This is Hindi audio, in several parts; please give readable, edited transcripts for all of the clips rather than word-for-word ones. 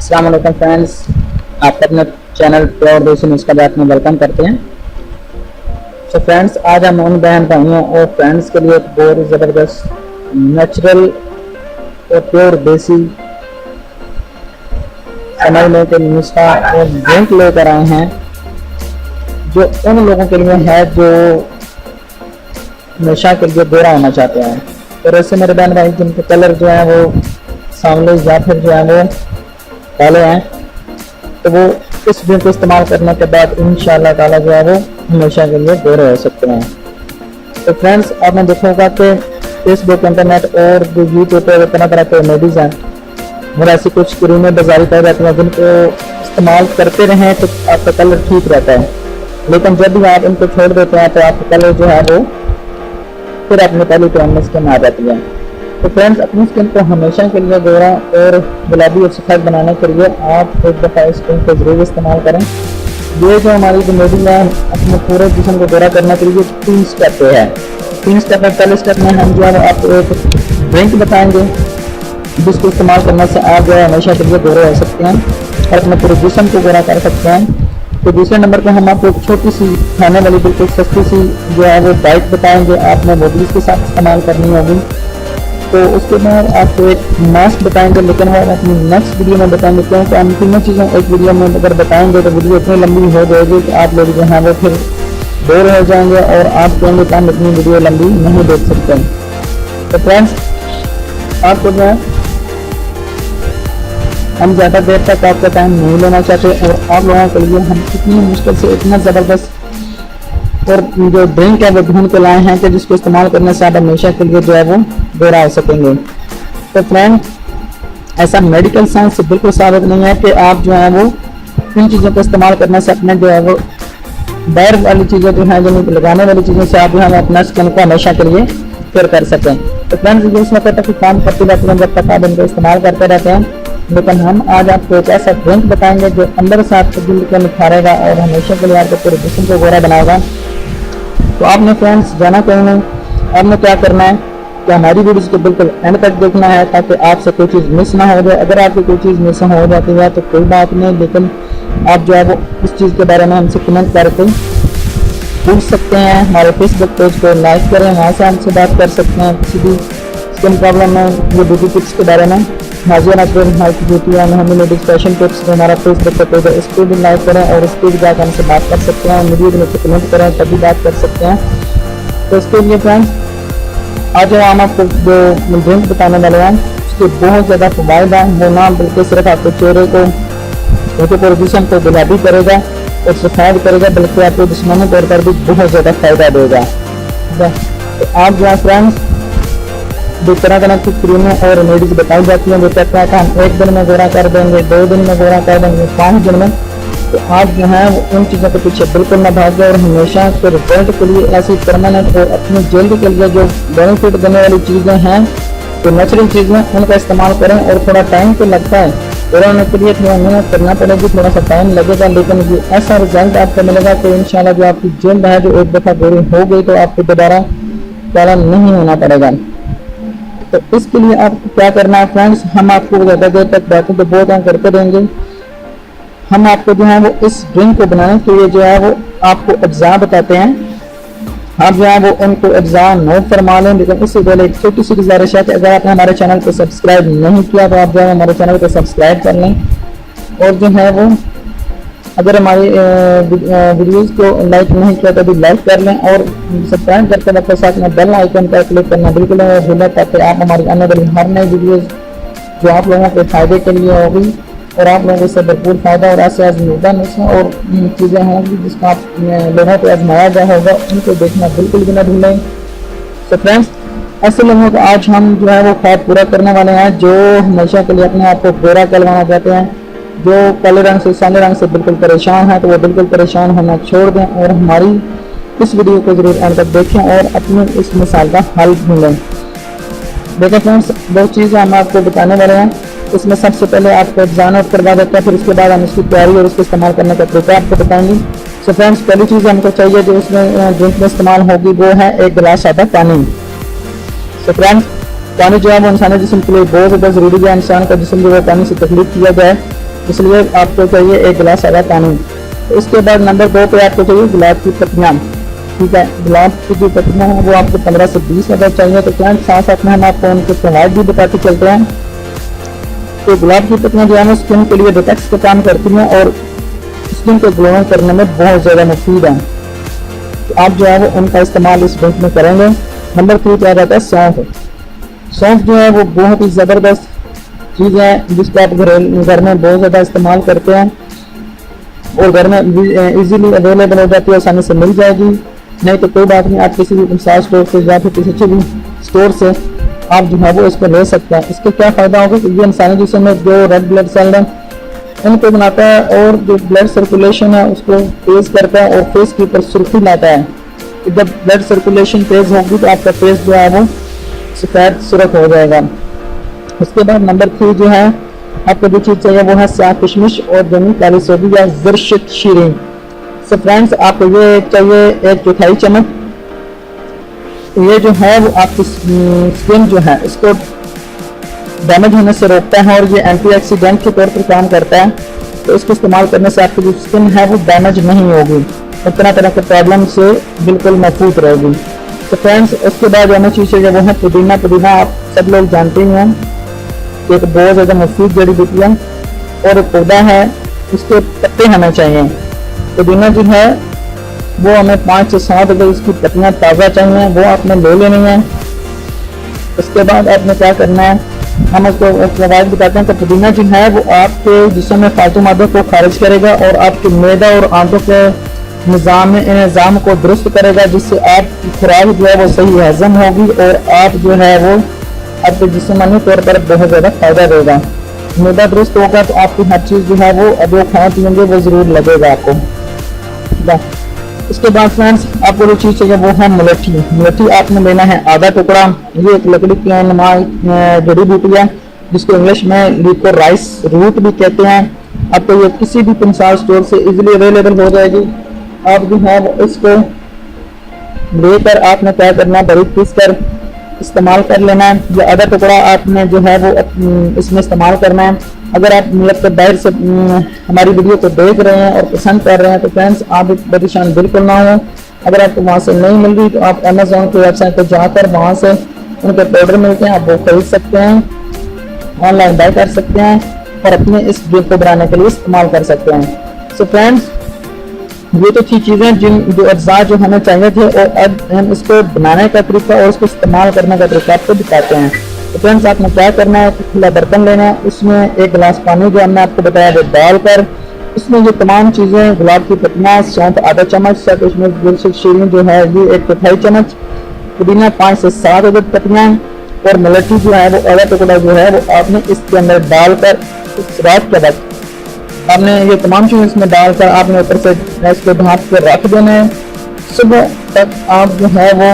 अस्सलाम वालेकुम फ्रेंड्स, आप अपने चैनल प्योर देसी नुस्खा बात में वेलकम करते हैं। तो फ्रेंड्स, आज हम उन बहन भाइयों और फ्रेंड्स के लिए एक बहुत ही ज़बरदस्त नेचुरल और प्योर देसी समझ लें कि नुस्खा और ड्रिंक लेकर आए हैं, जो उन लोगों के लिए है जो नशा के लिए गोरा होना चाहते हैं। और ऐसे मेरे बहन भाई जिनके कलर जो है वो सांवले या फिर जो है वो काले हैं, तो वो इस ड्रिंक को इस्तेमाल करने के बाद इंशाअल्लाह ताला जो है वो हमेशा के लिए गोरे हो सकते हैं। तो फ्रेंड्स, आपने देखा होगा कि फेसबुक, इंटरनेट और जो यूट्यूब पर तरह तरह के मेडीज हैं और ऐसी कुछ क्रीमें बाजारी पाई जाती हैं जिनको इस्तेमाल करते रहें तो आपका कलर ठीक रहता है, लेकिन जब भी आप इनको छोड़ देते हैं तो आपका कलर जो है वो फिर अपनी पहली पुरानी स्किन आ जाती है। तो फ्रेंड्स, अपनी स्किन को हमेशा के लिए गोरा और गुलाबी और सफेद बनाने के लिए आप एक दफ़ा इस क्रीम को ज़रूर इस्तेमाल करें। ये जो हमारी जो मेडी है अपने पूरे जिस्म को गोरा करने के लिए 3 स्टेप पे है। 3 स्टेप में पहले स्टेप में हम जो है आपको एक ड्रिंक बताएंगे जिसको इस्तेमाल करने से आप जो है हमेशा के लिए गोरे हो सकते हैं और अपने पूरे जिस्म को गोरा कर सकते हैं। तो दूसरे नंबर पे हम आपको एक छोटी सी खाने वाली बिल्कुल सस्ती सी जो है वो डाइट बताएंगे, आपने वो भी इसके साथ इस्तेमाल करनी होगी। तो उसके बाद आपको एक मास्क बताएंगे, लेकिन वो अपनी नेक्स्ट वीडियो में बताएंगे, क्योंकि हम तीनों चीज़ों एक वीडियो में अगर बताएंगे तो वीडियो इतनी लंबी हो जाएगी कि आप लोग जो है वो फिर बोर हो जाएंगे और आप कहेंगे कि हम इतनी वीडियो लंबी नहीं देख सकते। तो फ्रेंड्स, आपको जो है हम ज़्यादा देर तक आपका टाइम नहीं लेना चाहते और आप लोगों के लिए हम इतनी मुश्किल से इतना ज़बरदस्त और जो ड्रिंक है वो ढूंढ के लाए हैं कि जिसको इस्तेमाल करने से आप हमेशा के लिए जो है वो गोरा हो सकेंगे। तो फ्रेंड, ऐसा मेडिकल साइंस से बिल्कुल साबित नहीं है कि आप जो है वो इन चीज़ों को इस्तेमाल करने से अपने जो है वो बाहर वाली चीज़ें जो है जो लगाने वाली चीज़ों से आप जो है अपना स्किन को हमेशा के लिए क्योर कर सकें। तो फ्रेंड्स, ये इस वक्त तक काम करते रहते हैं जब तक आप इनको इस्तेमाल करते रहते हैं, लेकिन हम आज आपको एक ऐसा ड्रिंक बताएंगे जो अंदर से आपको दिल को निखारेगा और हमेशा के लिए आपको पूरे जिस्म को गोरा बनाएगा। तो आपने फ्रेंड्स जाना कहीं नहीं, आपने क्या करना है कि हमारी वीडियोस को बिल्कुल एंड तक देखना है ताकि आपसे कोई चीज़ मिस ना हो जाए। अगर आपकी कोई चीज़ मिस हो जाती है तो कोई बात नहीं, लेकिन आप जो है वो इस चीज़ के बारे में हमसे कमेंट करके पूछ सकते हैं। हमारे फेसबुक पेज को लाइक करें, वहाँ से हमसे बात कर सकते हैं किसी भी स्किन प्रॉब्लम में, ये ब्यूटी टिप्स के बारे में। Nazia natural health beauty and home ladies fashion tips जो हमारा फेसबुक पर पेज है, इस पर भी लाइक करें और इस पर भी जाकर हमसे बात कर सकते हैं। वीडियो के नीचे कमेंट करें तभी बात कर सकते हैं। तो इसके लिए फ्रेंड्स, आज हम आपको जो ड्रिंक बताने वाले हैं उसके बहुत ज़्यादा फ़वाइद हैं। वो नाम बल्कि सिर्फ आपके चेहरे को, उनके पूरे जिस्म को गुलाबी करेगा और सफेद करेगा, बल्कि आपको जिस्मानी तौर पर भी बहुत ज़्यादा फ़ायदा देगा। तो आप जो है फ्रेंड्स, जो तरह तरह की क्रीमें और रेमेडीज बताई जाती हैं, वो कहते हैं कि हम 1 दिन में गोरा कर देंगे, 2 दिन में गोरा कर देंगे, 5 दिन में। तो आप जो है वो उन चीज़ों के पीछे बिल्कुल न भागें और हमेशा के रिजल्ट के लिए ऐसी परमानेंट और अपनी जल्द के लिए जो बेनिफिट देने वाली चीज़ें हैं, तो नेचुरल चीज़ें, उनका इस्तेमाल करें। और थोड़ा टाइम तो लगता है, बनाने के लिए थोड़ा मेहनत करना पड़ेगी, थोड़ा सा टाइम लगेगा, लेकिन ये ऐसा रिजल्ट आपको मिलेगा कि इंशाल्लाह जो आपकी जल्द है जो एक दफ़ा गोरी हो गई तो आपको दोबारा काला नहीं होना पड़ेगा। तो इसके लिए आपको क्या करना है फ्रेंड्स, हम आपको ज़्यादा देर तक बातें तो बहुत करते रहेंगे। हम आपको जो है वो इस ड्रिंक को बनाने के लिए जो है वो आपको अज्जा बताते हैं। आप जो है वो उनको अज्जा नोट फरमा लें, लेकिन उससे पहले एक छोटी सी गुजारिश है कि अगर आपने हमारे चैनल को सब्सक्राइब नहीं किया तो आप जो है हमारे चैनल को सब्सक्राइब कर लें और जो है वो अगर हमारी वीडियोस को लाइक नहीं किया तो भी लाइक कर लें और सब्सक्राइब करते वक्त साथ में बेल आइकन पर क्लिक करना बिल्कुल नहीं भूलें, ताकि आप हमारी आने वाली हर नई वीडियोस जो आप लोगों के फ़ायदे के लिए होगी और आप लोगों से भरपूर फ़ायदा और ऐसे आजमूदा नुस्खे और चीज़ें होंगी जिसका आप लोगों को आजमाया गया होगा, उनको देखना बिल्कुल भी ना भूलें। तो फ्रेंड्स, ऐसे लोगों को आज हम जो है वो ख्वाब पूरा करने वाले हैं जो हमेशा के लिए अपने आप को गोरा करवाना चाहते हैं, जो काले रंग से, सांवले रंग से बिल्कुल परेशान है, तो वो बिल्कुल परेशान होना छोड़ दें और हमारी इस वीडियो को जरूर अंत तक देखें और अपने इस मिसाल का हल ढूंढें। देखिए फ्रेंड्स, दो चीज़ें हम आपको बताने वाले हैं। इसमें सबसे पहले आपको एग्जाम आउट करवा देते हैं, फिर उसके बाद हम इसकी तैयारी और इसको इस्तेमाल करने का तरीका आपको बताएंगे। सो फ्रेंड्स, पहली चीज़ हमको चाहिए जो इसमें ड्रिंक में इस्तेमाल होगी वो है 1 गिलास सादा पानी। सो फ्रेंड्स, पानी जो है वो इंसानी जिस्म के लिए बहुत ज़्यादा ज़रूरी है। इंसान का जिस्म जो है पानी से तकलीफ किया जाए इसलिए आपको चाहिए 1 गिलास सादा पानी। तो इसके बाद नंबर 2 पे आपको चाहिए गुलाब की पत्तियाँ। ठीक है, गुलाब की जो पत्तियाँ हैं वो आपको 15 से 20 अदर चाहिए। तो फ्रेंड्स साथ साथ में हम आपको उनके फ़वाइद भी बताते चलते हैं। तो गुलाब की पत्तियाँ जो है ना स्किन के लिए डिटॉक्स का काम करती हैं और स्किन को ग्लोइंग करने में बहुत ज़्यादा मुफीद है। तो आप जो है वो उनका इस्तेमाल इस ड्रिंक में करेंगे। नंबर 3 पे आ जाता है सौंफ। सौंफ जो है वो बहुत ही ज़बरदस्त चीज़ है जिसको आप घर में बहुत ज़्यादा इस्तेमाल करते हैं और घर में इजीली अवेलेबल हो जाती है, आसानी से मिल जाएगी। नहीं तो कोई बात नहीं, आप किसी भी मिसाल स्टोर से या फिर किसी अच्छे भी स्टोर से आप जो है वो इसको ले सकते हैं। इसके क्या फ़ायदा होगा कि ये इंसानी जिस्म में जो रेड ब्लड सेल है उनको बनाता है और जो ब्लड सर्कुलेशन है उसको तेज़ करता है और फेस के ऊपर सुर्खी लाता है। जब ब्लड सर्कुलेशन तेज़ होगी तो आपका फेस जो है वो सफ़ेद सुर्ख हो जाएगा। उसके बाद नंबर 3 जो है आपको जो चीज़ चाहिए वो है स्याह किशमिश और जमी काली सोडी या ज़रशत शीरीन। सो फ्रेंड्स आपको ये चाहिए 1/4 चम्मच। ये जो है वो आपकी स्किन जो है इसको डैमेज होने से रोकता है और ये एंटीऑक्सीडेंट के तौर पर काम करता है। तो इसको इस्तेमाल करने से आपकी जो स्किन है वो डैमेज नहीं होगी और तरह तरह के प्रॉब्लम से बिल्कुल महफूज रहेगी। तो फ्रेंड्स उसके बाद जो हमें चीज़ चाहिए वो है पुदीना। पुदीना आप सब लोग जानते ही हैं, एक बहुत ज़्यादा मुफीद जड़ी बूटी है और पौधा है, इसके पत्ते हमें चाहिए। पुदीना जो है वो हमें 5 से 7 अगर इसकी पत्तियाँ ताज़ा चाहिए वो आपने ले लेनी है। उसके बाद आपने क्या करना है, हम उसको फ़वाइद बताते हैं। तो पुदीना जो है वो आपके जिस्म में फालतू मादों को खारिज करेगा और आपके मैदा और आंतों के निज़ाम को दुरुस्त करेगा, जिससे आपकी खुराक जो है वो सही हजम होगी और आप जो है वो आपके जिस्मानी तौर पर बहुत ज़्यादा फ़ायदा देगा। मैदा दुरुस्त होगा तो आपकी हर चीज़ जो है वो अब खाना पिएंगे वो ज़रूर लगेगा आपको। इसके बाद फ्रेंड्स आपको जो चीज़ चाहिए वो है मुलट्ठी। मुलट्ठी आपने लेना है आधा टुकड़ा। ये एक लकड़ी की नुमा जड़ी बूटी है जिसको इंग्लिश में लिकोराइस रूट भी कहते हैं। आपको ये किसी भी मिसाल स्टोर से इजीली अवेलेबल हो जाएगी। आप जो है वो इसको लेकर आपने क्या करना है, बारीक पीस कर इस्तेमाल कर लेना है। ये आधा टुकड़ा आपने जो है वो इसमें इस्तेमाल करना है। अगर आप मतलब बाहर से हमारी वीडियो को देख रहे हैं और पसंद कर रहे हैं तो फ्रेंड्स आप परेशान बिल्कुल ना हो। अगर आपको वहाँ से नहीं मिल रही तो आप अमेज़ॉन की वेबसाइट पर जाकर वहाँ से उनके पाउडर मिलते हैं, आप वो खरीद सकते हैं, ऑनलाइन बाय कर सकते हैं और अपने इस ड्रिंक को बनाने के लिए इस्तेमाल कर सकते हैं। सो फ्रेंड्स ये तो थी चीज़ें जो अज्जा जो हमें चाहिए थे और अब हम इसको बनाने का तरीका और इसको इस्तेमाल करने का तरीका आपको दिखाते हैं। तो फ्रेंड्स आपने क्या करना है, खुला बर्तन लेना है, उसमें 1 गिलास पानी जो हमने आपको बताया वो डालकर इसमें ये तमाम चीज़ें गुलाब की पत्तियाँ, सौंफ आधा चम्मच, शीरीन जो है ये 1/4 चम्मच, पुदीना 5 से 7 अदद पत्तियाँ और मुलट्ठी जो है वो आधा टुकड़ा जो है वो आपने इसके अंदर डालकर इस रात के वक्त आपने ये तमाम चीज़ें इसमें डालकर आपने ऊपर से इसको ढाँप के रख देना है। सुबह तक आप जो है वो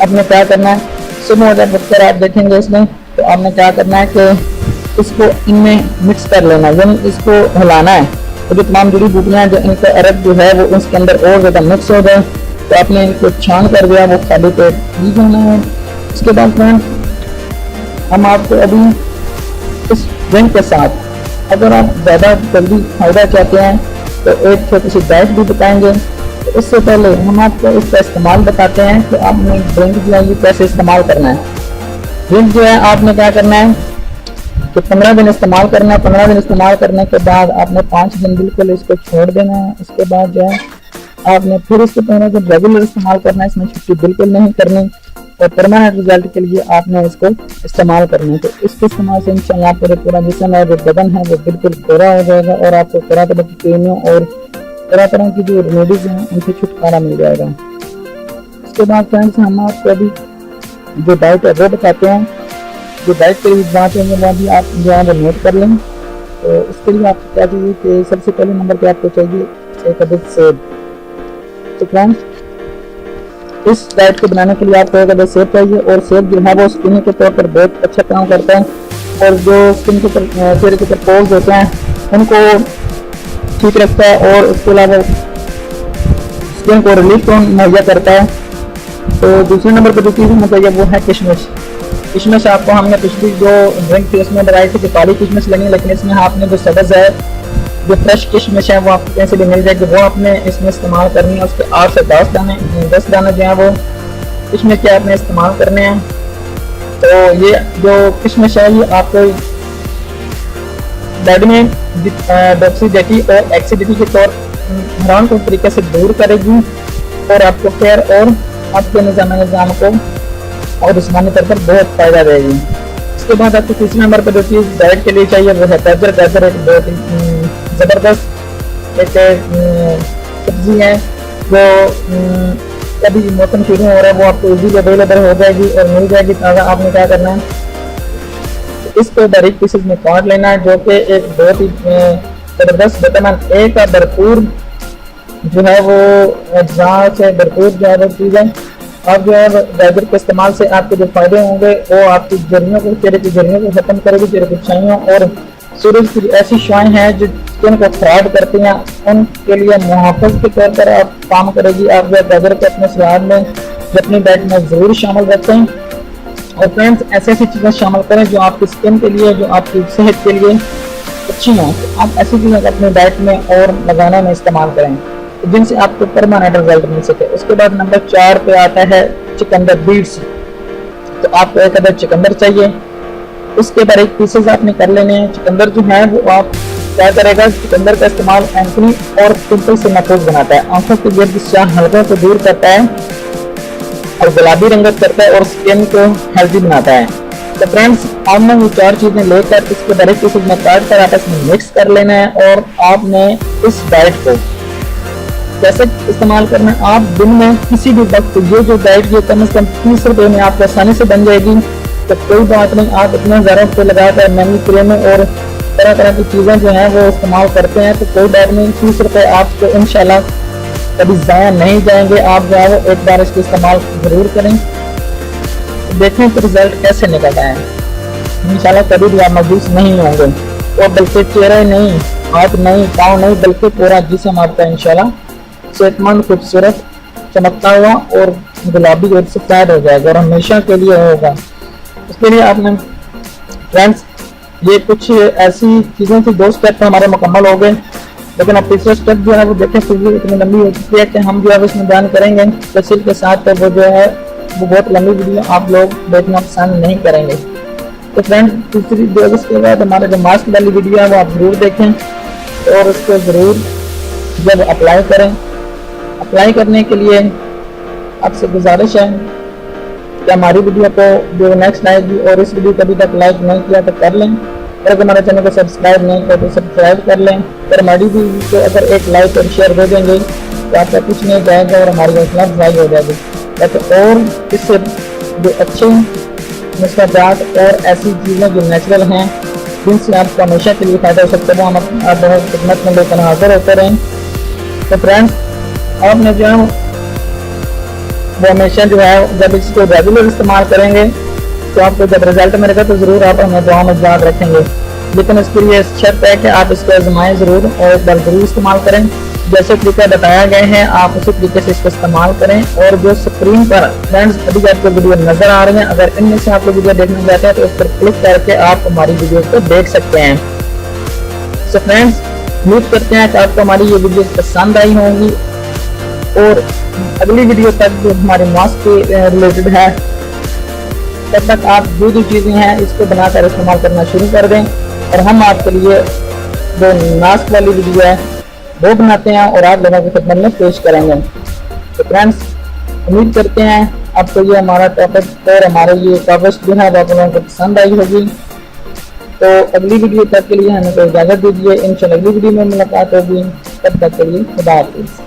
आपने क्या करना है, सुबह जब उठकर आप देखेंगे इसमें तो आपने क्या करना है कि इसको इनमें मिक्स कर लेना है, यानी इसको हिलाना है। तो जो तमाम जड़ी बूटियाँ जो इनका अरब जो है वो इसके अंदर और ज़्यादा मिक्स हो जाए तो आपने इनको छान कर दिया, वो खाली पेट पी जाना है। इसके बाद फ्रेंड हम आपको अभी इस ड्रिंक के साथ अगर आप ज़्यादा जल्दी फ़ायदा चाहते हैं तो एक छोटी सी डाइट भी बताएंगे। तो इससे पहले हम आपको इसका इस्तेमाल बताते हैं कि आपने ड्रिंक जो है ये कैसे इस्तेमाल करना है। ड्रिंक जो है आपने क्या करना है कि 15 दिन इस्तेमाल करना है। 15 दिन इस्तेमाल करने के बाद आपने 5 दिन बिल्कुल इसको छोड़ देना है। उसके बाद जो है आपने फिर इसको 15 दिन रेगुलर इस्तेमाल करना है, इसमें छुट्टी बिल्कुल नहीं करनी और परमानेंट रिजल्ट के लिए आपने इसको इस्तेमाल करना है। तो इसके इस्तेमाल से इंशाल्लाह आपको पूरा जिस्म है जो बदन है वो बिल्कुल गोरा हो जाएगा और आपको तरह तरह की क्रीमों और तरह तरह की जो रेमेडीज हैं उनसे छुटकारा मिल जाएगा। इसके बाद फ्रेंड्स हम आपको अभी जो डाइट है वो बताते हैं। जो डाइट के लिए बात है वो भी आप जो है वो नोट कर लें। तो इसके लिए आपको क्या चाहिए कि सबसे पहले नंबर पे आपको चाहिए 1 अदद सेब। तो फ्रेंड्स इस डाइट को बनाने के लिए आपको 1 अदद सेब चाहिए और सेब जो है वो स्किन के तौर पर बहुत अच्छा काम करता है और जो स्किन के चेहरे के ऊपर पोल्स होते हैं उनको ठीक रखता है और उसके अलावा स्किन को रिलीफ मुहैया करता है। तो दूसरे नंबर पर जो चीज़ हमें चाहिए वो है किशमिश। किशमिश आपको हमने पिछली जो ड्रिंक थी उसमें बताई थी कि काली किशमिश लगनी, लेकिन इसमें आपने जो सब्ज़ है, जो फ्रेश किशमिश है वो आपको कहीं से भी मिल जाएगी, वो आपने इसमें इस्तेमाल करनी है। उसके 8 से 10 दाने जो हैं वो किशमिश के आपने इस्तेमाल करने हैं। तो ये जो किशमिश है ये आपको ब्लड में डॉक्सीडेटी और एक्सीडिटी के तौर हराम को तरीके से दूर करेगी और आपको फिर और आपके निज़ाम को और जिस्मानी तौर पर बहुत फ़ायदा देगी। इसके बाद आपको तीसरे नंबर पर जो चीज़ डाइट के लिए चाहिए वो है गाजर। गाजर एक बहुत ही ज़बरदस्त एक सब्ज़ी है जो कभी मौसम शुरू हो रहा है वो आपको इजीली अवेलेबल हो जाएगी और मिल जाएगी ताज़ा। आपने क्या करना है, इसको बारीक पीसेस में काट लेना है, जो कि एक बहुत ही ज़बरदस्त विटामिन ए का भरपूर जो है वो अज्जा से भरपूर जो है वो चीज़ है। अब जो है गाजर के इस्तेमाल से आपके जो फायदे होंगे वो आपकी झुर्रियों को, चेहरे की झुर्रियों को खत्म करेगी, चेहरे की छाइयों और सूरज की ऐसी शुआएं हैं जो स्किन को खराब करती हैं उनके लिए मुहाफ़िज़ के तौर पर आप काम करेगी। आप जो गाजर को अपने सलाद में अपनी डाइट में ज़रूर शामिल रखें। और फ्रेंड्स ऐसी ऐसी चीज़ें शामिल करें जो आपकी स्किन के लिए, जो आपकी सेहत के लिए अच्छी हों। तो आप ऐसी चीज़ें अपनी डाइट में और लगाने में इस्तेमाल करें जिनसे आपको परमानेंट रिजल्ट मिल सके। उसके बाद नंबर 4 पे आता है चुकंदर बीट्स। तो आपको एक अदर चुकंदर चाहिए, उसके बारीक पीसेस आपने कर लेने हैं। चुकंदर जो है वो आप क्या करेगा, चुकंदर का इस्तेमाल एंथनी और पिंपल से महफूज बनाता है, आंखों के गिर्द स्याह हलकों को दूर करता है और गुलाबी रंगत करता है और स्किन को हेल्दी बनाता है। तो फ्रेंड्स आपने ये 4 चीज़ें लेकर इसके बारीक पीसेस में काट कर आपस में मिक्स कर लेना है और आपने इस डाइट को कैसे इस्तेमाल करना है। आप दिन में किसी भी वक्त ये जो डाइट ये कम से कम 30 रुपये में आपको आसानी से बन जाएगी। तो कोई बात नहीं, आप इतने ज़्यादा रुपये लगाकर महंगी क्रीमें और तरह तरह की चीज़ें जो हैं वो इस्तेमाल करते हैं, तो कोई बात नहीं, 30 रुपये आपको इंशाल्लाह कभी ज़ाया नहीं जाएंगे। आप जो है वो एक बार इसको इस्तेमाल ज़रूर करें, देखें कि रिजल्ट कैसे निकलता है। इंशाल्लाह कभी भी आप मायूस नहीं होंगे और बल्कि चेहरा नहीं, हाथ नहीं, पाँव नहीं, बल्कि पूरा जिस्म आपका इंशाल्लाह सेहतमंद, खूबसूरत, चमकता हुआ और गुलाबी और सफेद हो जाएगा और हमेशा के लिए होगा। उसके लिए आपने फ्रेंड्स ये कुछ ऐसी चीज़ें थी, 2 स्टेप तो हमारे मुकम्मल हो गए, लेकिन अब तीसरा स्टेप जो है वो देखें वीडियो इतनी लंबी हो चुकी है कि हम जो है इसमें बयान करेंगे तफसील के साथ, तो वो जो है वो बहुत लंबी वीडियो आप लोग देखना पसंद नहीं करेंगे। तो फ्रेंड्स तीसरी दिवस के बाद हमारे जो मास्क वाली वीडियो है वो आप ज़रूर देखें और उसको ज़रूर जब अप्लाई करें। अप्लाई करने के लिए आपसे गुजारिश है कि हमारी वीडियो को जो नेक्स्ट आएगी और इस वीडियो को अभी तक लाइक नहीं किया तो कर लें, और अगर हमारे चैनल को सब्सक्राइब नहीं किया तो सब्सक्राइब कर लें। और हमारी वीडियो को अगर एक लाइक और शेयर दे देंगे तो आपका कुछ नहीं जाएगा और हमारी हौसला अफजाई हो जाएगी। तो और इससे जो अच्छे नुस्खात और ऐसी चीज़ें जो नेचुरल हैं जिनसे आपको हमेशा के लिए फ़ायदा हो सकता है वो हम अपनी खिदमत में लेकर हाजिर होते रहें। तो फ्रेंड्स आपने जो है वो हमेशा जो है जब इसको रेगुलर इस्तेमाल करेंगे तो आपको जब रिजल्ट मिलेगा तो ज़रूर आप हमें दुआ में याद रखेंगे, लेकिन इसके लिए शर्त है कि आप इसको आजमाएं ज़रूर और एक बार ज़रूर इस्तेमाल करें। जैसे तरीका बताया गया है आप उसी तरीके से इसको इस्तेमाल करें। और जो स्क्रीन पर फ्रेंड्स अभी आपको वीडियो नज़र आ रही है, अगर इनमें से आप लोग वीडियो देखना चाहते हैं तो उस पर क्लिक करके आप हमारी वीडियो को देख सकते हैं। सो फ्रेंड्स उम्मीद करते हैं कि आपको हमारी ये वीडियो पसंद आई होंगी और अगली वीडियो तक जो हमारे मास्क के रिलेटेड है तब तक आप जो चीज़ें हैं इसको बनाकर इस्तेमाल करना शुरू कर दें और हम आपके लिए जो मास्क वाली वीडियो है वो बनाते हैं और आप लोगों की खिदमत में पेश करेंगे। तो फ्रेंड्स उम्मीद करते हैं आपको ये हमारा टॉपिक और हमारे ये कवरेज जो है वो आप लोगों को पसंद आई होगी। तो अगली वीडियो तक के लिए हमें को इजाज़त दीजिए, इंशाल्लाह अगली वीडियो में मुलाकात होगी, तब तक के लिए खुदा हाफिज़।